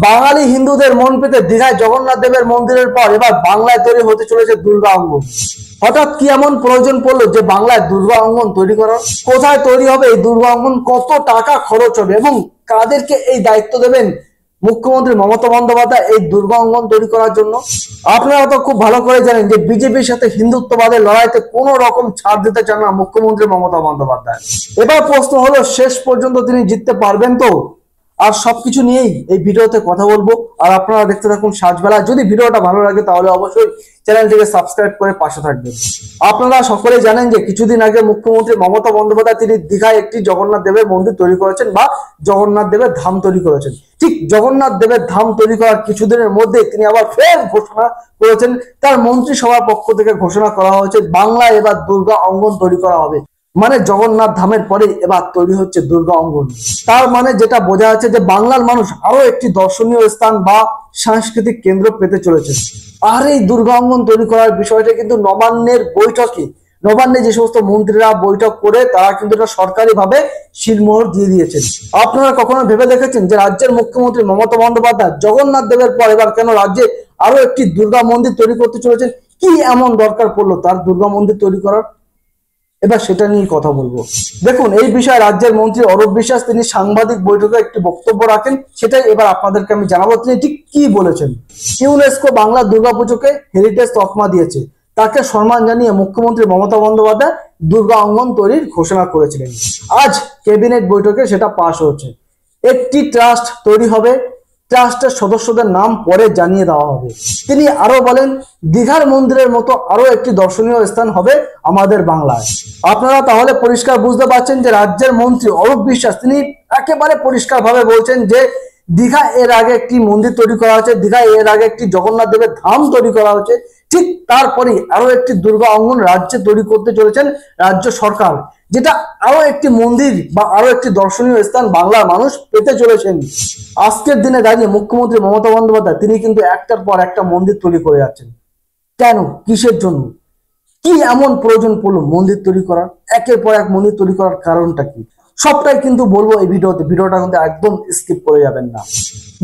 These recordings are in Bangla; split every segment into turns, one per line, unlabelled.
বাঙালি হিন্দুদের মন পেতে দীঘায় জগন্নাথ দেবের মন্দিরের পর এবার বাংলায় তৈরি হতে চলেছে দুর্গা অঙ্গন। হঠাৎ কি এমন প্রয়োজন পড়লো যে বাংলায় দুর্গা অঙ্গন তৈরি করার? কোথায় তৈরি হবে এই দুর্গা অঙ্গন? কত টাকা খরচ হবে এবং কাদেরকে এই দায়িত্ব দেবেন মুখ্যমন্ত্রী মমতা বন্দ্যোপাধ্যায় এই দুর্গা অঙ্গন তৈরি করার জন্য? আপনারা তো খুব ভালো করে জানেন যে বিজেপির সাথে হিন্দুত্ববাদের লড়াইতে কোনো রকম ছাড় দিতে চান না মুখ্যমন্ত্রী মমতা বন্দ্যোপাধ্যায়। এবার প্রশ্ন হলো, শেষ পর্যন্ত তিনি জিততে পারবেন তো? আর সবকিছু নিয়েই এই ভিডিওতে কথা বলবো। আর আপনারা দেখতে থাকুন সাজবেলা। যদি ভিডিওটা ভালো লাগে তাহলে অবশ্যই চ্যানেলটিকে সাবস্ক্রাইব করে পাশে থাকবেন। আপনারা সকলে জানেন যে কিছুদিন আগে মুখ্যমন্ত্রী মমতা বন্দ্যোপাধ্যায় তিনি দীঘায় একটি জগন্নাথ দেবের মন্দির তৈরি করেছেন বা জগন্নাথ দেবের ধাম তৈরি করেছেন। ঠিক জগন্নাথ দেবের ধাম তৈরি করার কিছুদিনের মধ্যে তিনি আবার ফের ঘোষণা করেছেন, তার মন্ত্রিসভার পক্ষ থেকে ঘোষণা করা হয়েছে বাংলায় এবার দুর্গা অঙ্গন তৈরি করা হবে। মানে জগন্নাথ ধামের পরে এবার তৈরি হচ্ছে দুর্গা অঙ্গন। তার মানে যেটা বোঝা যাচ্ছে যে বাংলার মানুষ আরো একটি দর্শনীয় স্থান বা সাংস্কৃতিক কেন্দ্র পেতে চলেছে। আর এই দুর্গা অঙ্গন তৈরি করার বিষয়টা কিন্তু নবান্নের বৈঠকে, নবান্নে যে সমস্ত মন্ত্রীরা বৈঠক করে তারা কিন্তু এটা সরকারি ভাবে শিলমোহর দিয়ে দিয়েছেন। আপনারা কখনো ভেবে দেখেছেন যে রাজ্যের মুখ্যমন্ত্রী মমতা বন্দ্যোপাধ্যায় জগন্নাথ দেবের পর এবার কেন রাজ্যে আরো একটি দুর্গা মন্দির তৈরি করতে চলেছেন? কি এমন দরকার পড়লো তার দুর্গা মন্দির তৈরি করার? এবার সেটা নিয়ে কথা বলবো। দেখুন, এই বিষয়ে রাজ্যের মন্ত্রী অরূপ বিশ্বাস তিনি সাংবাদিক বৈঠকে একটি বক্তব্য রাখেন, সেটাই এবার আপনাদেরকে আমি জানাবো তিনি ঠিক কি বলেছেন। ইউনেস্কো বাংলা দুর্গাপুজোকে হেরিটেজ তকমা দিয়েছে, তাকে সম্মান জানিয়ে মুখ্যমন্ত্রী মমতা বন্দ্যোপাধ্যায় দুর্গা অঙ্গন তৈরির ঘোষণা করেছিলেন। আজ ক্যাবিনেট বৈঠকে সেটা পাশ হয়েছে। একটি ট্রাস্ট তৈরি হবে, ট্রাস্টের সদস্যদের নাম পরে জানিয়ে দেওয়া হবে। তিনি আরো বলেন, দীঘার মন্দিরের মতো আরো একটি দর্শনীয় স্থান হবে আমাদের বাংলায়। আপনারা তাহলে পরিষ্কার বুঝতে পারছেন যে রাজ্যের মন্ত্রী অরূপ বিশ্বাস তিনি একেবারে পরিষ্কার ভাবে বলছেন যে দীঘা এর আগে একটি মন্দির তৈরি করা হয়েছে, দীঘা এর আগে একটি জগন্নাথ দেবের ধাম তৈরি করা হয়েছে, ঠিক তারপরে আরো একটি দুর্গা অঙ্গন রাজ্যে তৈরি করতে চলেছেন রাজ্য সরকার, যেটা আরো একটি মন্দির বা আরো একটি দর্শনীয় স্থান বাংলার মানুষ পেতে চলেছেন। আজকের দিনে দাঁড়িয়ে মুখ্যমন্ত্রী মমতা বন্দ্যোপাধ্যায় তিনি কিন্তু একটার পর একটা মন্দির তৈরি করে যাচ্ছেন। কেন? কিসের জন্য? কি এমন প্রয়োজন পড়লো মন্দির তৈরি করার? একের পর এক মন্দির তৈরি করার কারণটা কি? সবটাই কিন্তু বলবো এই ভিডিওতে, ভিডিওটা কিন্তু একদম স্কিপ করে যাবেন না।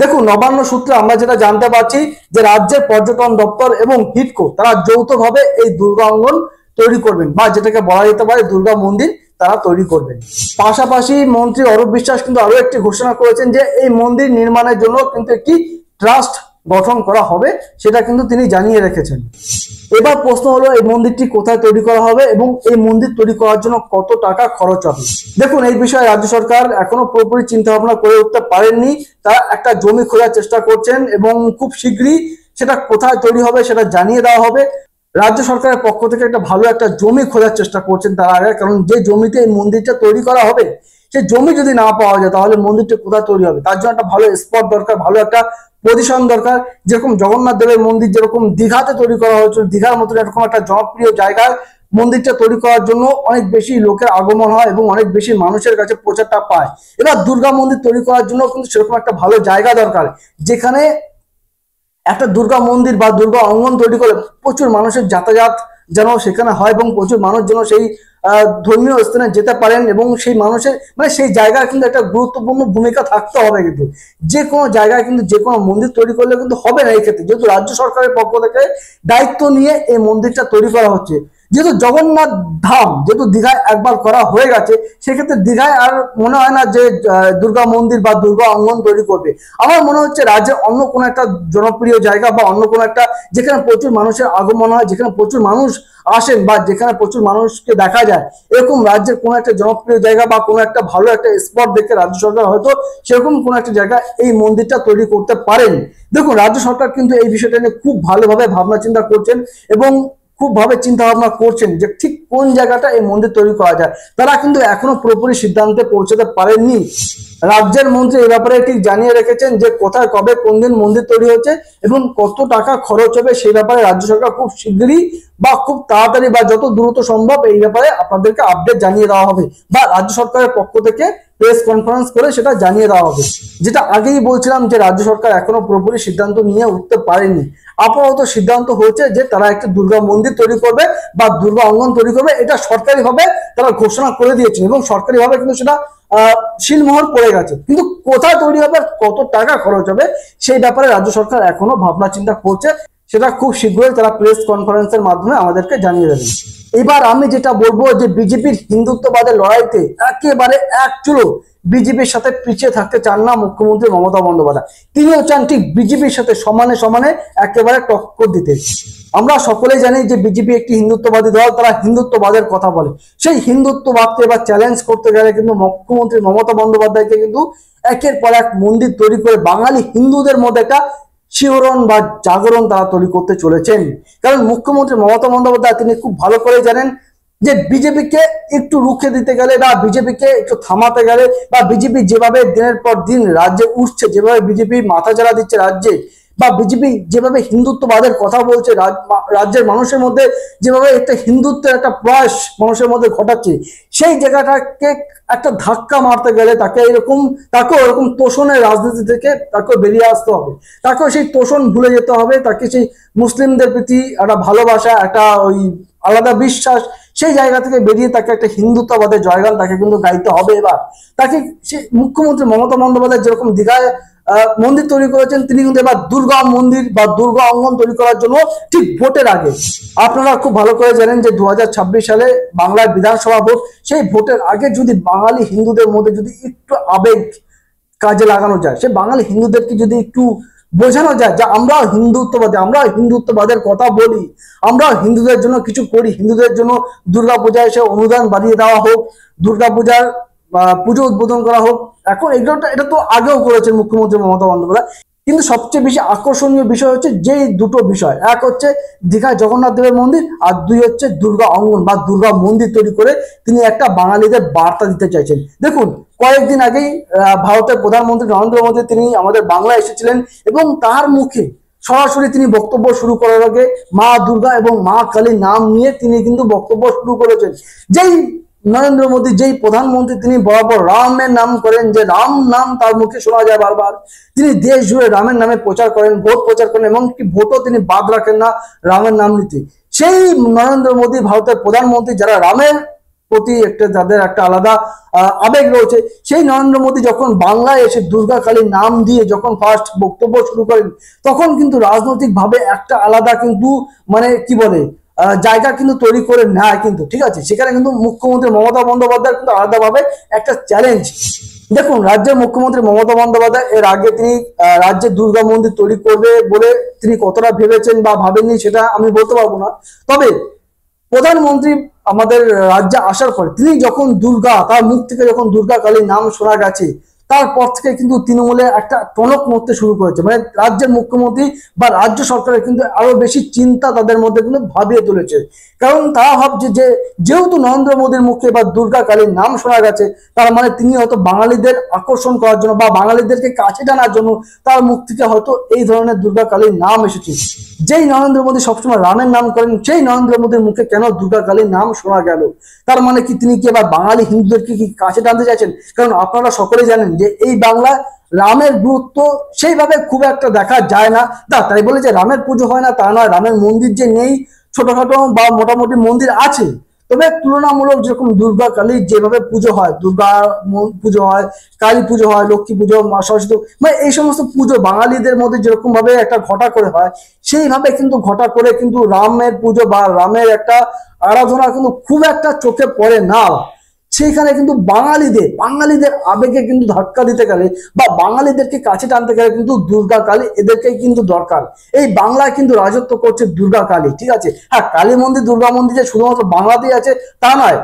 দেখুন, নবান্ন সূত্রে আমরা যেটা জানতে পারছি যে রাজ্যের পর্যটন দপ্তর এবং হিডকো তারা যৌথভাবে এই দুর্গা অঙ্গন তৈরি করবেন বা যেটাকে বলা যেতে পারে দুর্গা মন্দির তারা তৈরি করবেন। পাশাপাশি মন্ত্রী অরূপ বিশ্বাস কিন্তু আরো একটি ঘোষণা করেছেন যে এই মন্দির নির্মাণের জন্য কিন্তু একটি ট্রাস্ট গঠন করা হবে, সেটা কিন্তু তিনি জানিয়ে রেখেছেন। এবার প্রশ্ন হলো, এই মন্দিরটি কোথায় তৈরি করা হবে এবং এই মন্দির তৈরি করার জন্য কত টাকা খরচ হবে? দেখুন, এই বিষয়ে রাজ্য সরকার এখনো পুরোপুরি চিন্তা ভাবনা করে উঠতে পারেননি। তারা একটা জমি খোঁজার চেষ্টা করছেন এবং খুব শীঘ্রই সেটা কোথায় তৈরি হবে সেটা জানিয়ে দেওয়া হবে। রাজ্য সরকারের পক্ষ থেকে একটা ভালো একটা জমি খোঁজার চেষ্টা করছেন তারা আগে, কারণ যে জমিতে এই মন্দিরটা তৈরি করা হবে সেই জমি যদি না পাওয়া যায় তাহলে মন্দিরটা কোথায় তৈরি হবে? তার জন্য একটা ভালো স্পট দরকার, ভালো একটা পজিশন দরকার। যেরকম জগন্নাথ দেবের মন্দির যেরকম দীঘাতে তৈরি করা হয়েছিল, দীঘার মতন এরকম একটা জনপ্রিয় জায়গায় মন্দিরটা তৈরি করার জন্য অনেক বেশি লোকের আগমন হয় এবং অনেক বেশি মানুষের কাছে প্রচারটা পায়। এবার দুর্গা মন্দির তৈরি করার জন্য কিন্তু সেরকম একটা ভালো জায়গা দরকার, যেখানে একটা দুর্গা মন্দির বা দুর্গা অঙ্গন তৈরি করে প্রচুর মানুষের যাতায়াত যেন সেখানে হয় এবং প্রচুর মানুষ যেন সেই ধর্মীয় স্থানে যেতে পারেন এবং সেই মানুষের মানে সেই জায়গার কিন্তু একটা গুরুত্বপূর্ণ ভূমিকা থাকতে হবে। কিন্তু যে কোনো জায়গায় কিন্তু যে কোনো মন্দির তৈরি করলে কিন্তু হবে না এই ক্ষেত্রে, যেহেতু রাজ্য সরকারের পক্ষ থেকে দায়িত্ব নিয়ে এই মন্দিরটা তৈরি করা হচ্ছে। যেহেতু জগন্নাথ ধাম যেহেতু দীঘায় একবার করা হয়ে গেছে, সেক্ষেত্রে দীঘায় আর মনে হয় না যে দুর্গা মন্দির বা দুর্গা অঙ্গন তৈরি করবে। আমার মনে হচ্ছে রাজ্যের অন্য কোনো একটা জনপ্রিয় জায়গা বা অন্য কোনো একটা যেখানে প্রচুর মানুষের আগমন হয়, যেখানে প্রচুর মানুষ আসেন বা যেখানে প্রচুর মানুষকে দেখা যায়, এরকম রাজ্যের কোনো একটা জনপ্রিয় জায়গা বা কোনো একটা ভালো একটা স্পট দেখে রাজ্য সরকার হয়তো সেরকম কোনো একটা জায়গা এই মন্দিরটা তৈরি করতে পারেন। দেখুন, রাজ্য সরকার কিন্তু এই বিষয়টা নিয়ে খুব ভালোভাবে ভাবনা চিন্তা করছেন এবং খুব ভাবে চিন্তা ভাবনা করছেন যে ঠিক কোন জায়গাটা এই মন্দির তৈরি করা যায়। তারা কিন্তু এখনো পুরোপুরি সিদ্ধান্তে পৌঁছাতে পারেননি। রাজ্যের মন্ত্রী এই ব্যাপারে ঠিক জানিয়ে রেখেছেন যে কোথায় কবে কোন দিন মন্দির তৈরি হচ্ছে এবং কত টাকা খরচ হবে সেই ব্যাপারে রাজ্য সরকার খুব শীঘ্রই বা খুব তাড়াতাড়ি বা যত দ্রুত সম্ভব এই ব্যাপারে আপনাদেরকে আপডেট জানিয়ে দেওয়া হবে বা রাজ্য সরকারের পক্ষ থেকে প্রেস কনফারেন্স করে সেটা জানিয়ে দেওয়া হবে। যেটা আগেই বলছিলাম যে রাজ্য সরকার এখনো পুরোপুরি সিদ্ধান্ত নিয়ে উঠতে পারেনি। আপাতত সিদ্ধান্ত হয়েছে যে তারা একটা দুর্গা মন্দির তৈরি করবে বা দুর্গা অঙ্গন তৈরি করবে, এটা সরকারিভাবে তারা ঘোষণা করে দিয়েছে এবং সরকারিভাবে কিন্তু সেটা শিলমোহর পড়ে গেছে। কিন্তু কোথায় তৈরি হবে, কত টাকা খরচ হবে, সেই ব্যাপারে রাজ্য সরকার এখনো ভাবনা চিন্তা করছে। সেটা খুব শীঘ্রই তারা প্রেস কনফারেন্সের মাধ্যমে আমাদেরকে জানিয়ে দেবেন। এবার আমি যেটা বলবো যে বিজেপির হিন্দুত্ববাদের লড়াইতে একেবারে এক চুলো বিজেপির সাথে পিছিয়ে থাকতে চান না মুখ্যমন্ত্রী মমতা বন্দ্যোপাধ্যায়। তিনিও চান ঠিক বিজেপির সাথে সমানে সমানে একেবারে টক্কর দিতে। আমরা সকলেই জানি যে বিজেপি একটি হিন্দুত্ববাদী দল, তারা হিন্দুত্ববাদের কথা বলে। সেই হিন্দুত্ববাদকে এবার চ্যালেঞ্জ করতে গেলে কিন্তু মুখ্যমন্ত্রী মমতা বন্দ্যোপাধ্যায়কে কিন্তু একের পর এক মন্দির তৈরি করে বাঙালি হিন্দুদের মধ্যে একটা শিহরণ বা জাগরণ তারা তৈরি করতে চলেছেন। কারণ মুখ্যমন্ত্রী মমতা বন্দ্যোপাধ্যায় তিনি খুব ভালো করে জানেন যে বিজেপিকে একটু রুখে দিতে গেলে বা বিজেপিকে একটু থামাতে গেলে বা বিজেপি যেভাবে দিনের পর দিন রাজ্যে উঠছে, যেভাবে বিজেপি মাথাচাড়া দিচ্ছে রাজ্যে, বা বিজেপি যেভাবে হিন্দুত্ববাদের কথা বলছে, রাজ্যের মানুষের মধ্যে যেভাবে একটা হিন্দুত্বের একটা প্রয়াস মানুষের মধ্যে ঘটাচ্ছে, সেই জায়গাটাকে একটা ধাক্কা মারতে গেলে তাকেও এরকম তোষণের রাজনীতি থেকে তাকে বেরিয়ে আসতে হবে। তাকেও সেই তোষণ ভুলে যেতে হবে। তাকে সেই মুসলিমদের প্রতি একটা ভালোবাসা, একটা ওই আলাদা বিশ্বাস, সেই জায়গা থেকে বেরিয়ে তাকে একটা হিন্দুত্ববাদের জয়গান তাকে কিন্তু গাইতে হবে। এবার তাকে সে মুখ্যমন্ত্রী মমতা বন্দ্যোপাধ্যায় যেরকম দীঘায় মন্দির তৈরি করেছেন, তিনি কিন্তু এবার দুর্গা মন্দির বা দুর্গা অঙ্গন তৈরি করার জন্য ঠিক ভোটের আগে, আপনারা খুব ভালো করে জানেন যে 2026 সালে বাংলার বিধানসভা ভোট, সেই ভোটের আগে যদি বাঙালি হিন্দুদের মধ্যে যদি একটু আবেগ কাজে লাগানো যায়, সে বাঙালি হিন্দুদেরকে যদি একটু বোঝানো যায় যে আমরা হিন্দুত্ববাদী, আমরা হিন্দুত্ববাদের কথা বলি, আমরা হিন্দুদের জন্য কিছু করি, হিন্দুদের জন্য দুর্গাপূজায় এসে অনুদান বাড়িয়ে দেওয়া হোক, দুর্গাপূজার পুজো উদ্বোধন করা হোক। এখন এটা তো আগেও করেছেন মুখ্যমন্ত্রী মমতা বন্দ্যোপাধ্যায়। কিন্তু সবচেয়ে বেশি আকর্ষণীয় বিষয় হচ্ছে যেই দুটো বিষয়, এক হচ্ছে দীঘায় জগন্নাথ দেবের মন্দির, আর দুই হচ্ছে দুর্গা অঙ্গন বা দুর্গা মন্দির তৈরি করে তিনি একটা বাঙালিদের বার্তা দিতে চাইছেন। দেখুন, কয়েকদিন আগেই ভারতের প্রধানমন্ত্রী নরেন্দ্র মোদী তিনি আমাদের বাংলায় এসেছিলেন এবং তার মুখে সরাসরি তিনি বক্তব্য শুরু করার আগে মা দুর্গা এবং মা কালীর নাম নিয়ে তিনি কিন্তু বক্তব্য শুরু করেছেন। যেই নরেন্দ্র মোদী, যেই প্রধানমন্ত্রী, তিনি বরাবর রামের নাম করেন, যে রাম নাম তার মুখে শোনা যায় বারবার, তিনি দেশ জুড়ে রামের নামে প্রচার করেন, ভোট প্রচার করেন, এমনকি ভোটও তিনি বাদ রাখেন না রামের নাম নিতে। সেই নরেন্দ্র মোদী, ভারতের প্রধানমন্ত্রী, যারা রামের প্রতি যাদের একটা আলাদা আবেগ রয়েছে, সেই নরেন্দ্র মোদী যখন বাংলায় এসে দুর্গা কালীর নাম দিয়ে যখন ফার্স্ট বক্তব্য শুরু করেন, তখন কিন্তু রাজনৈতিকভাবে একটা আলাদা কিন্তু মানে কি বলে জায়গা কিন্তু তৈরি করে নেয় কিন্তু, ঠিক আছে। সেখানে কিন্তু মুখ্যমন্ত্রী মমতা বন্দ্যোপাধ্যায় কিন্তু আলাদাভাবে একটা চ্যালেঞ্জ। দেখুন, রাজ্যের মুখ্যমন্ত্রী মমতা বন্দ্যোপাধ্যায় এর আগে তিনি রাজ্যে দুর্গা মন্দির তৈরি করবে বলে তিনি কতটা ভেবেছেন বা ভাবেননি সেটা আমি বলতে পারবো না। তবে প্রধানমন্ত্রী আমাদের রাজ্যে আসার পরে তিনি যখন তার মুখ থেকে যখন দুর্গা কালীর নাম শোনা গেছে, তারপর থেকে কিন্তু তৃণমূলে একটা টনক নড়তে শুরু করেছে। মানে রাজ্যের মুখ্যমন্ত্রী বা রাজ্য সরকারের কিন্তু আরো বেশি চিন্তা তাদের মধ্যে কিন্তু ভাবিয়ে তুলেছে। কারণ তারা ভাবছে যে যেহেতু নরেন্দ্র মোদীর মুখে বা দুর্গা কালীর নাম শোনা গেছে, তার মানে তিনি হয়তো বাঙালিদের আকর্ষণ করার জন্য বা বাঙালিদেরকে কাছে টানার জন্য তার মুখ থেকে হয়তো এই ধরনের দুর্গা কালীর নাম এসেছে। যেই নরেন্দ্র মোদী সবসময় রামের নাম করেন, সেই নরেন্দ্র মোদীর মুখে কেন দুর্গা কালীর নাম শোনা গেল? তার মানে কি তিনি কি এবার বাঙালি হিন্দুদেরকে কি কাছে টানতে চাইছেন? কারণ আপনারা সকলেই জানেন যে এই বাংলায় রামের গুরুত্ব সেইভাবে খুব একটা দেখা যায় না। তাই বলে যে রামের পুজো হয় না তা নয়, রামের মন্দির যে নেই, ছোটখাটো বা মোটামুটি মন্দির আছে। তবে তুলনামূলক যেরকম দুর্গা কালীর যেভাবে পুজো হয়, দুর্গা পুজো হয়, কালী পুজো হয়, লক্ষ্মী পুজো, মা সরস্বতী, মানে এই সমস্ত পুজো বাঙালিদের মধ্যে যেরকম ভাবে একটা ঘটা করে হয়, সেইভাবে কিন্তু ঘটা করে কিন্তু রামের পুজো বা রামের একটা আরাধনা কিন্তু খুব একটা চোখে পড়ে না। সেইখানে কিন্তু বাঙালিদের আবেগে কিন্তু ধাক্কা দিতে গেলে বা বাঙালিদেরকে কাছে টানতে গেলে কিন্তু দুর্গা কালী এদেরকেই কিন্তু দরকার। এই বাংলায় কিন্তু রাজত্ব করছে দুর্গা কালী, ঠিক আছে। হ্যাঁ, কালী মন্দির, দুর্গা মন্দির যে শুধুমাত্র বাংলাতেই আছে তা নয়,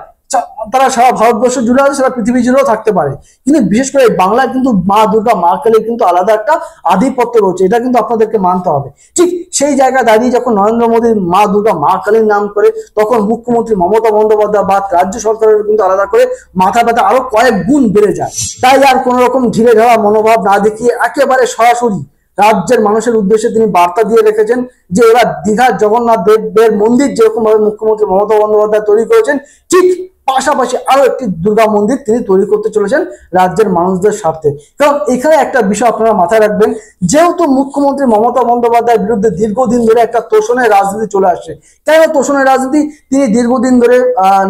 তারা সারা ভারতবর্ষ জুড়ে আছে, সারা পৃথিবী জুড়েও থাকতে পারে। কিন্তু বিশেষ করে বাংলায় কিন্তু মা দুর্গা, মা কালীর কিন্তু আলাদা একটা আধিপত্য রয়েছে, এটা কিন্তু আপনাদেরকে মানতে হবে। ঠিক সেই জায়গায় দাঁড়িয়ে যখন নরেন্দ্র মোদীর মা দুর্গা, মা কালীর নাম করে, তখন মুখ্যমন্ত্রী মমতা বন্দ্যোপাধ্যায় বা রাজ্য সরকারের কিন্তু আলাদা করে মাথা ব্যথা আরো কয়েক গুণ বেড়ে যায়। তাই আর কোন রকম ঢিলে ঢালা মনোভাব না দেখিয়ে একেবারে সরাসরি রাজ্যের মানুষের উদ্দেশ্যে তিনি বার্তা দিয়ে রেখেছেন যে এবার দীঘার জগন্নাথ দেবের মন্দির যেরকম ভাবে মুখ্যমন্ত্রী মমতা বন্দ্যোপাধ্যায় তৈরি করেছেন, ঠিক পাশাপাশি আরো একটি দুর্গা মন্দির তিনি তৈরি করতে চলেছেন রাজ্যের মানুষদের স্বার্থে। কারণ এখানে একটা বিষয় আপনারা মাথায় রাখবেন, যেহেতু মুখ্যমন্ত্রী মমতা বন্দ্যোপাধ্যায়ের বিরুদ্ধে দীর্ঘদিন ধরে একটা তোষণের রাজনীতি চলে আসছে। কেন তোষণের রাজনীতি? তিনি দীর্ঘদিন ধরে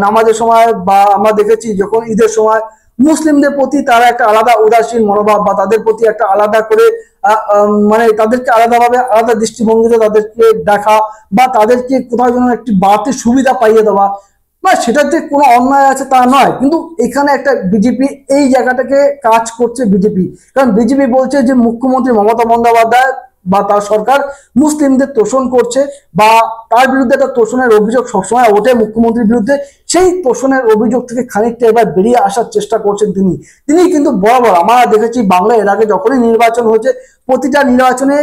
নামাজের সময় বা আমরা দেখেছি যখন ঈদের সময় মুসলিমদের প্রতি তারা একটা আলাদা উদাসীন মনোভাব বা তাদের প্রতি একটা আলাদা করে মানে তাদেরকে আলাদাভাবে আলাদা দৃষ্টিভঙ্গিতে তাদেরকে দেখা বা তাদেরকে কোথাও যেন একটি বাড়তি সুবিধা পাইয়ে দেওয়া, না সেটাতে কোনো অন্যায় আছে তা নয়, কিন্তু এখানে একটা বিজেপি এই জায়গাটাকে কাজ করছে বিজেপি। কারণ বিজেপি বলছে যে মুখ্যমন্ত্রী মমতা বন্দ্যোপাধ্যায় বা তার সরকার মুসলিমদের তোষণ করছে বা তার বিরুদ্ধে একটা তোষণের অভিযোগ সবসময় ওঠে মুখ্যমন্ত্রীর বিরুদ্ধে। সেই তোষণের অভিযোগ থেকে খানিকটা এবার বেরিয়ে আসার চেষ্টা করছেন তিনি কিন্তু বরাবর আমরা দেখেছি বাংলায় এর আগে যখনই নির্বাচন হয়েছে প্রতিটা নির্বাচনে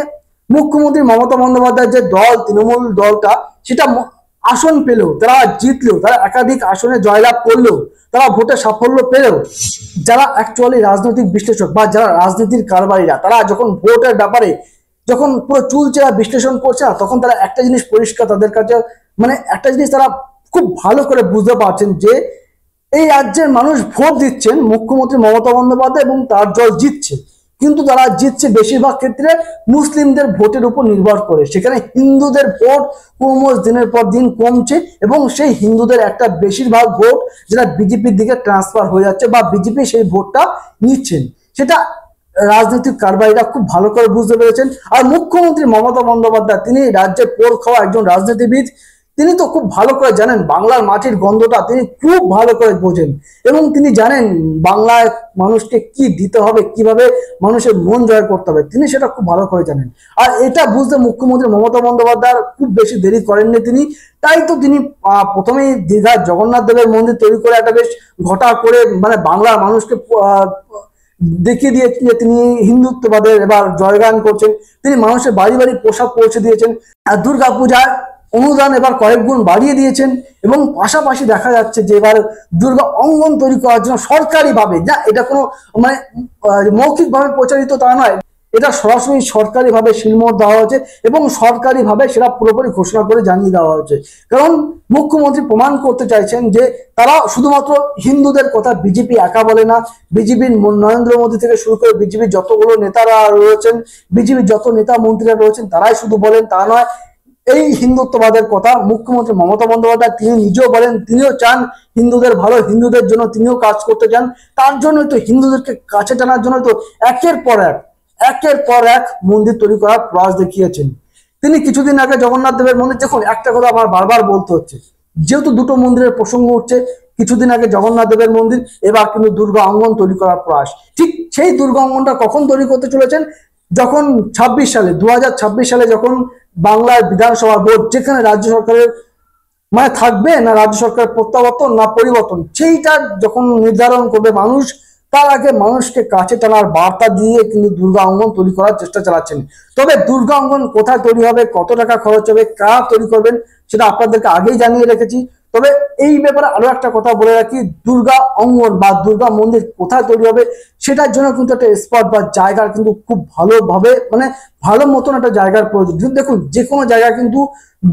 মুখ্যমন্ত্রী মমতা বন্দ্যোপাধ্যায়ের যে দল তৃণমূল দলটা সেটা আসন পেলেও, তারা জিতলেও, তারা একাধিক আসনে জয়লাভ করলেও, তারা ভোটে সাফল্য পেলেও, যারা অ্যাকচুয়ালি রাজনৈতিক বিশ্লেষক বা যারা রাজনীতির কারবারিরা তারা যখন ভোটের ব্যাপারে যখন পুরো চুলচেরা বিশ্লেষণ করছে না, তখন তারা একটা জিনিস পরিষ্কার তাদের কাছে, মানে একটা জিনিস তারা খুব ভালো করে বুঝতে পারছেন যে এই রাজ্যের মানুষ ভোট দিচ্ছেন মুখ্যমন্ত্রী মমতা বন্দ্যোপাধ্যায় এবং তার দল জিতছে, কিন্তু তারা জিতছে বেশিরভাগ ক্ষেত্রে মুসলিমদের ভোটের উপর নির্ভর করে। সেখানে হিন্দুদের ভোট ক্রমশ দিনের পর দিন কমছে এবং সেই হিন্দুদের একটা বেশিরভাগ ভোট যেটা বিজেপির দিকে ট্রান্সফার হয়ে যাচ্ছে বা বিজেপি সেই ভোটটা নিচ্ছেন, সেটা রাজনৈতিক কারবারিরা খুব ভালো করে বুঝতে পেরেছেন। আর মুখ্যমন্ত্রী মমতা বন্দ্যোপাধ্যায় তিনি রাজ্যের পোর খাওয়া একজন রাজনীতিবিদ, তিনি তো খুব ভালো করে জানেন বাংলার মাটির গন্ধটা তিনি খুব ভালো করে বোঝেন এবং তিনি জানেন বাংলায় মানুষকে কি দিতে হবে, কিভাবে মানুষের মন জয় করতে হবে, তিনি সেটা খুব ভালো করে জানেন। আর এটা বুঝতে মুখ্যমন্ত্রী মমতা বন্দ্যোপাধ্যায় খুব বেশি দেরি করেননি তিনি, তাই তো তিনি প্রথমেই দীঘার জগন্নাথ দেবের মন্দির তৈরি করে একটা বেশ ঘটা করে মানে বাংলার মানুষকে দেখিয়ে দিয়ে তিনি হিন্দুত্ববাদের এবার জয়গান করছেন। তিনি মানুষের বাড়ি বাড়ি পোশাক পৌঁছে দিয়েছেন, আর দুর্গা পূজার অনুদান এবার কয়েক গুণ বাড়িয়ে দিয়েছেন এবং পাশাপাশি দেখা যাচ্ছে যে এবার দুর্গা অঙ্গন তৈরি করার জন্য সরকারিভাবে, না এটা কোনো মানে মৌখিকভাবে প্রচারিত তা নয়, এটা সরাসরি সরকারিভাবে শিলমোহর দেওয়া হয়েছে এবং সরকারিভাবে সেটা পুরোপুরি ঘোষণা করে জানিয়ে দেওয়া হয়েছে। কারণ মুখ্যমন্ত্রী প্রমাণ করতে চাইছেন যে তারা শুধুমাত্র হিন্দুদের কথা বিজেপি একা বলে না, বিজেপির নরেন্দ্র মোদী থেকে শুরু করে বিজেপির যতগুলো নেতারা রয়েছেন, বিজেপির যত নেতা মন্ত্রীরা রয়েছেন তারাই শুধু বলেন তা নয়, এই হিন্দুত্ববাদের কথা মুখ্যমন্ত্রী মমতা বন্দ্যোপাধ্যায় তিনি নিজেও বলেন, তিনিও চান হিন্দুদের ভালো, হিন্দুদের জন্য তিনিও কাজ করতে চান। তার জন্যই তো হিন্দুদেরকে কাছে টানার জন্য তো একের পর এক মন্দির তৈরি করার প্রয়াস দেখিয়েছেন তিনি। কিছুদিন আগে জগন্নাথ দেবের মন্দির, দেখুন একটা কথা আমার বারবার বলতে হচ্ছে, যেহেতু দুটো মন্দিরের প্রসঙ্গ উঠছে, কিছুদিন আগে জগন্নাথ দেবের মন্দির, এবার কিন্তু দুর্গা অঙ্গন তৈরি করার প্রয়াস। ঠিক সেই দুর্গা অঙ্গনটা কখন তৈরি করতে চলেছেন? যখন ২৬ সালে ২০২৬ সালে যখন বাংলার বিধানসভা ভোট, যেখানে রাজ্য সরকারের মানে থাকবে না রাজ্য সরকারের প্রত্যাবর্তন না পরিবর্তন, সেইটা যখন নির্ধারণ করবে মানুষ, তার আগে মানুষকে কাছে টানার বার্তা দিয়ে কিন্তু দুর্গা অঙ্গন তৈরি করার চেষ্টা চালাচ্ছেন। তবে দুর্গা অঙ্গন কোথায় তৈরি হবে, কত টাকা খরচ হবে, কারা তৈরি করবেন সেটা আপনাদেরকে আগেই জানিয়ে রেখেছি। তবে এই ব্যাপারে আরো একটা কথা বলে রাখি, দুর্গা অঙ্গন বা দুর্গা মন্দির কোথায় তৈরি হবে সেটার জন্য কিন্তু একটা স্পট বা জায়গার কিন্তু খুব ভালোভাবে মানে ভালো মতন একটা জায়গার প্রয়োজন। দেখুন যে কোনো জায়গা কিন্তু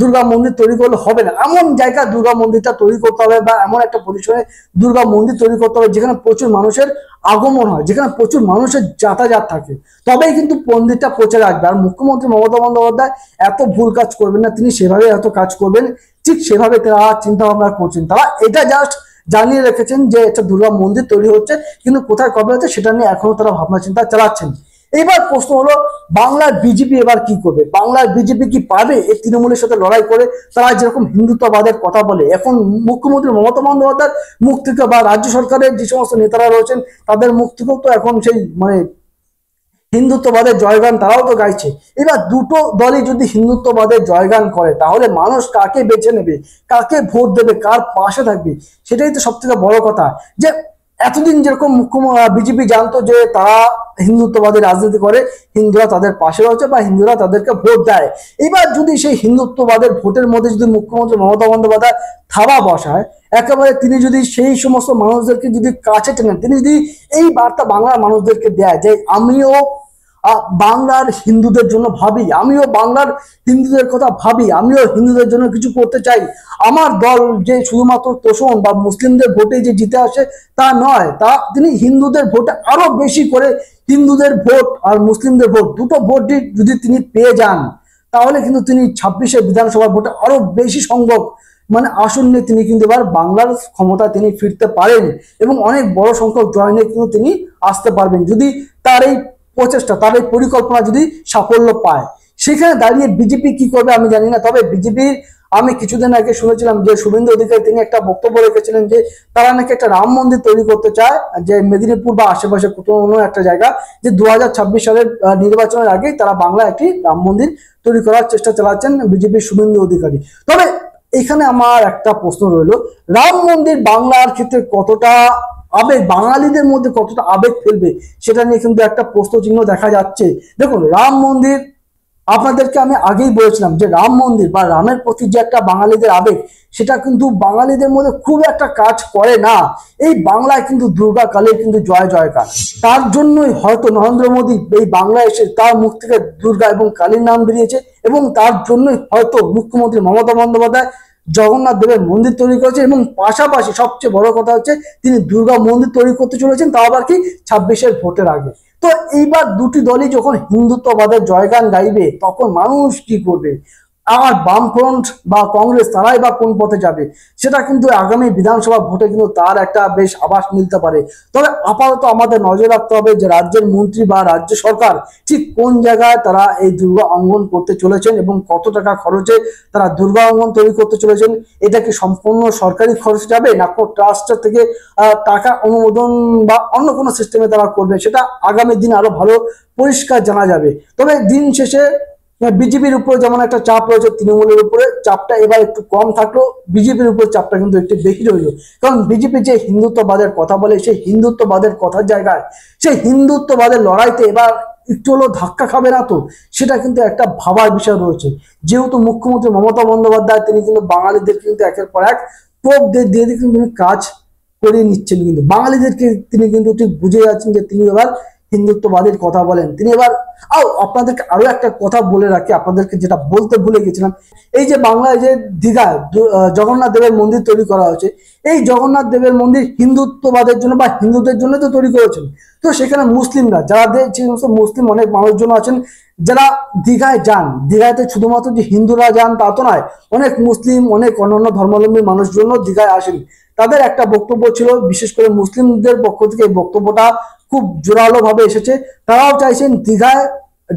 দুর্গা মন্দির তৈরি করলে হবে না, এমন জায়গা দুর্গা মন্দিরটা তৈরি করতে হবে বা এমন একটা পজিশনে দুর্গা মন্দির তৈরি করতে হবে যেখানে প্রচুর মানুষের আগমন হয়, যেখানে প্রচুর মানুষের যাতায়াত থাকে, তবেই কিন্তু মন্দিরটা প্রচারে আসবে। আর মুখ্যমন্ত্রী মমতা বন্দ্যোপাধ্যায় এত ভুল কাজ করবেন না, তিনি সেভাবে এত কাজ করবেন, ঠিক সেভাবে তারা চিন্তা ভাবনা করছেন। তারা এটা জাস্ট জানিয়ে রেখেছেন যে একটা দুর্গা মন্দির তৈরি হচ্ছে, কিন্তু কোথায় কবে হচ্ছে সেটা নিয়ে এখনো তারা ভাবনা চিন্তা চালাচ্ছেন। এবার প্রশ্ন হলো বাংলার বিজেপি এবার কি করবে? বাংলার বিজেপি কি পারবে এই তৃণমূলের সাথে লড়াই করে? তারা যেরকম হিন্দুত্ববাদের কথা বলে, এখন মুখ্যমন্ত্রী মমতা বন্দ্যোপাধ্যায়ের মুখ থেকে বা রাজ্য সরকারের যে সমস্ত নেতারা রয়েছেন তাদের মুখ থেকেও তো এখন সেই মানে হিন্দুত্ববাদের জয়গান তারাও তো গাইছে। এবার দুটো দলই যদি হিন্দুত্ববাদের জয়গান করে তাহলে মানুষ কাকে বেছে নেবে, কাকে ভোট দেবে, কার পাশে থাকবে, সেটাই তো সব থেকে বড় কথা। যে এতদিন যেরকম বিজেপি জানতো যে তারা হিন্দুত্ববাদী রাজনীতি করে, হিন্দুরা তাদের পাশে রয়েছে বা হিন্দুরা তাদেরকে ভোট দেয়, এবার যদি সেই হিন্দুত্ববাদের ভোটের মধ্যে যদি মুখ্যমন্ত্রী মমতা বন্দ্যোপাধ্যায় থাবা বসায়, একেবারে তিনি যদি সেই সমস্ত মানুষদেরকে যদি কাছে টেনেন, তিনি যদি এই বার্তা বাংলার মানুষদেরকে দেয় যে বাংলার হিন্দুদের জন্য ভাবি, আমিও বাংলার হিন্দুদের কথা ভাবি, আমিও হিন্দুদের জন্য কিছু করতে চাই। আমার দল যে শুধুমাত্র তোষণ বা মুসলিমদের ভোটে যে জিতে আসে তা নয়, তা তিনি হিন্দুদের ভোটে আরো বেশি করে, হিন্দুদের ভোট আর মুসলিমদের ভোট দুটো ভোটই যদি তিনি পেয়ে যান, তাহলে কিন্তু তিনি 26-এ বিধানসভা ভোটে আরো বেশি সংখ্যক আসন নিয়ে তিনি কিন্তু এবার বাংলার ক্ষমতা তিনি ফিরতে পারেন এবং অনেক বড় সংখ্যক জয় নিয়ে কিন্তু তিনি আসতে পারবেন, যদি তার এই প্রচেষ্টা, তার এই পরিকল্পনা যদি সাফল্য পায়। সেখানে দাঁড়িয়ে বিজেপি কি করবে আমি জানি না। তবে বিজেপির আমি কিছুদিন আগে শুনেছিলাম যে শুভেন্দু অধিকারী তিনি একটা বক্তব্য রেখেছিলেন যে তারা নাকি একটা রাম মন্দির তৈরি করতে চায়, যে মেদিনীপুর বা আশেপাশে কোনো একটা জায়গা, যে 2026 সালের নির্বাচনের আগেই তারা বাংলায় একটি রাম মন্দির তৈরি করার চেষ্টা চালাচ্ছেন বিজেপির শুভেন্দু অধিকারী। তবে এখানে আমার একটা প্রশ্ন রইল, রাম মন্দির বাংলার ক্ষেত্রে কতটা আবেগ, বাঙালিদের মধ্যে কতটা আবেগ ফেলবে সেটা নিয়ে কিন্তু একটা প্রশ্ন চিহ্ন দেখা যাচ্ছে। দেখুন, রাম মন্দির, আপনাদেরকে আমি আগেই বলেছিলাম যে রাম মন্দির বা রামের প্রতি যে একটা বাঙালিদের আবেগ, সেটা কিন্তু বাঙালিদের মধ্যে খুব একটা কাজ করে না। এই বাংলায় কিন্তু দুর্গা কালীর কিন্তু জয় জয়কার, তার জন্যই হয়তো নরেন্দ্র মোদী এই বাংলায় এসে তার মুখ থেকে দুর্গা এবং কালীর নাম বেরিয়েছে, এবং তার জন্যই হয়তো মুখ্যমন্ত্রী মমতা বন্দ্যোপাধ্যায় জগন্নাথ দেবের মন্দির তৈরি করেছে, এবং পাশাপাশি সবচেয়ে বড় কথা হচ্ছে তিনি দুর্গা মন্দির তৈরি করতে চলেছেন, তাও আবার কি 26-এর ভোটের আগে। তো এইবার দুটি দলই যখন হিন্দুত্ববাদের জয়গান গাইবে, তখন মানুষ কি করবে? আর বামফ্রন্ট বা কংগ্রেস তারাই বা কোন পথে যাবে, সেটা কিন্তু আগামী বিধানসভা ভোটে কিন্তু তার একটা বেশ আভাস মিলতে পারে। তবে আপাতত আমাদের নজর রাখতে হবে যে রাজ্যের মন্ত্রী বা রাজ্য সরকার ঠিক কোন জায়গায় তারা এই দুর্গা অঙ্গন করতে চলেছেন এবং কত টাকা খরচে তারা দুর্গা অঙ্গন তৈরি করতে চলেছেন। এটা কি সম্পূর্ণ সরকারি খরচ যাবে, না ট্রাস্ট থেকে টাকা অনুমোদন বা অন্য কোনো সিস্টেমে তারা করবে, সেটা আগামী দিন আরো ভালো পরিষ্কার জানা যাবে। তবে দিন শেষে বিজেপির উপর যেমন একটা চাপ রয়েছে, তৃণমূলের উপরে চাপটা এবার একটু কম থাকলেও বিজেপির উপর চাপটা কিন্তু একটু বেশি রইল। কারণ বিজেপি যে হিন্দুত্ববাদের কথা বলে, সেই হিন্দুত্ববাদের কথার জায়গায় সেই হিন্দুত্ববাদের লড়াইতে এবার একটু হলেও ধাক্কা খাবে না তো, সেটা কিন্তু একটা ভাবার বিষয় রয়েছে। যেহেতু মুখ্যমন্ত্রী মমতা বন্দ্যোপাধ্যায় তিনি কিন্তু বাঙালিদের কিন্তু একের পর এক টোপ দিয়ে কিন্তু তিনি কাজ করিয়ে নিচ্ছেন, কিন্তু বাঙালিদেরকে তিনি কিন্তু ঠিক বুঝে যাচ্ছেন যে তিনি এবার হিন্দুত্ববাদের কথা বলেন। তিনি এবার আপনাদেরকে আরো একটা কথা বলে রাখি, আপনাদেরকে যেটা বলতে ভুলে গেছিলাম, এই যে বাংলায় যে দীঘায় জগন্নাথ দেবের মন্দির তৈরি করা হয়েছে, এই জগন্নাথ দেবের মন্দির হিন্দুত্ববাদের জন্য বা হিন্দুদের জন্য তো তৈরি করেছেন। তো সেখানে মুসলিমরা যারা, যে সমস্ত মুসলিম অনেক মানুষজন আছেন যারা দীঘায় যান, দীঘাতে শুধুমাত্র যে হিন্দুরা যান তা তো নয়, অনেক মুসলিম, অনেক অন্যান্য ধর্মাবলম্বী মানুষজন দীঘায় আসেন। তাদের একটা বক্তব্য ছিল, বিশেষ করে মুসলিমদের পক্ষ থেকে এই বক্তব্যটা খুব জোরালো ভাবে এসেছে। তারাও চাইছেন দীঘায়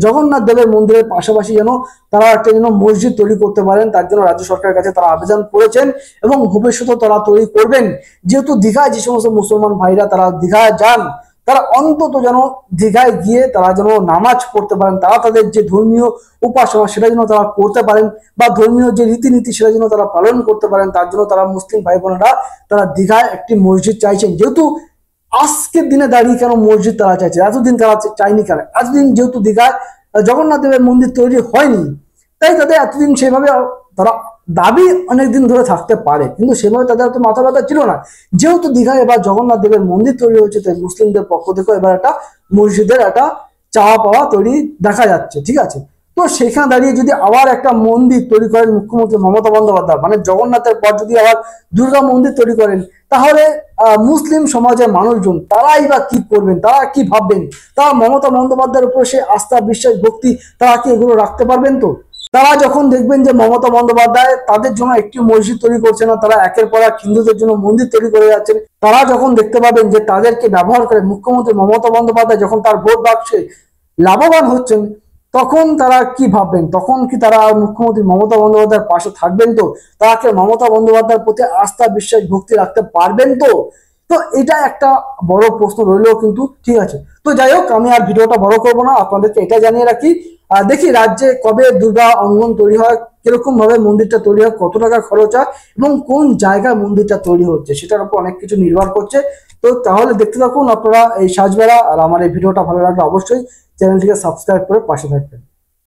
জগন্নাথ দেবের মন্দিরের পাশাপাশি যেন তারা একটা যেন মসজিদ তৈরি করতে পারেন, তার জন্য রাজ্য সরকারের কাছে তারা আবেদন করেছেন এবং ভবিষ্যতেও তারা তৈরি করবেন। যেহেতু দীঘায় যে সমস্ত মুসলমান ভাইরা তারা দীঘায় যান, তারা অন্তত যেন দীঘায় গিয়ে তারা যেন নামাজ পড়তে পারেন, তারা তাদের যে ধর্মীয় উপাসনা সেটা যেন তারা করতে পারেন, বা ধর্মীয় যে রীতিনীতি সেটা যেন তারা পালন করতে পারেন, তার জন্য তারা মুসলিম ভাই বোনেরা তারা দীঘায় একটি মসজিদ চাইছেন। যেহেতু আজকের দিনে দাঁড়িয়ে কেন মসজিদ তারা চাইছে, এতদিন তারা চাইনি কেন? এতদিন যেহেতু দীঘায় জগন্নাথ দেবের মন্দির তৈরি হয়নি, তাই তাদের এতদিন সেভাবে তারা দাবি অনেকদিন ধরে থাকতে পারে, কিন্তু সেভাবে তাদের তো মাথা ব্যথা ছিল না। যেহেতু দীঘায় এবার জগন্নাথ দেবের মন্দির তৈরি হয়েছে, তাই মুসলিমদের পক্ষ থেকে এবার একটা মসজিদের একটা চাওয়া পাওয়া তৈরি দেখা যাচ্ছে, ঠিক আছে। তো সেখানে দাঁড়িয়ে যদি আবার একটা মন্দির তৈরি করেন মুখ্যমন্ত্রী মমতা বন্দ্যোপাধ্যায়, জগন্নাথের পর যদি আবার দুর্গা মন্দির তৈরি করেন, তাহলে মুসলিম সমাজের মানুষজন তারাই বা কি করবেন, তারা কি ভাববেন? তারা মমতা বন্দ্যোপাধ্যায়ের উপর সে আস্থা, বিশ্বাস, ভক্তি তারা কি এগুলো রাখতে পারবেন? তো তারা যখন দেখবেন যে মমতা বন্দ্যোপাধ্যায় তাদের জন্য একটি মসজিদ তৈরি করছে না, তারা একের পর এক হিন্দুদের জন্য মন্দির তৈরি করে যাচ্ছেন, তারা যখন দেখতে পাবেন যে তাদেরকে ব্যবহার করে মুখ্যমন্ত্রী মমতা বন্দ্যোপাধ্যায় যখন তার ভোট বাক্সে লাভবান হচ্ছেন, তখন তারা কি ভাববেন? তখন কি তারা মুখ্যমন্ত্রী মমতা বন্দ্যোপাধ্যায়ের পাশে থাকবেন? তো তারা কি মমতা বন্দ্যোপাধ্যায়ের প্রতি আস্থা, বিশ্বাস, ভক্তি রাখতে পারবেন? তো তো এটা একটা বড় প্রশ্ন রইলেও কিন্তু, ঠিক আছে। তো যাই হোক, আমি আর ভিডিওটা বড় করবো না, আপনাদেরকে এটা জানিয়ে রাখি, দেখি রাজ্যে কবে দুর্গা অঙ্গন তৈরি হয়, কিরকম ভাবে মন্দিরটা তৈরি হয়, কত টাকা খরচ হয় এবং কোন জায়গায় মন্দিরটা তৈরি হচ্ছে, সেটার উপর অনেক কিছু নির্ভর করছে। তো তাহলে দেখতে থাকুন আপনারা এই সাজবেলা, আর আমার এই ভিডিওটা ভালো লাগলে অবশ্যই চ্যানেলটিকে সাবস্ক্রাইব করে পাশে থাকবেন।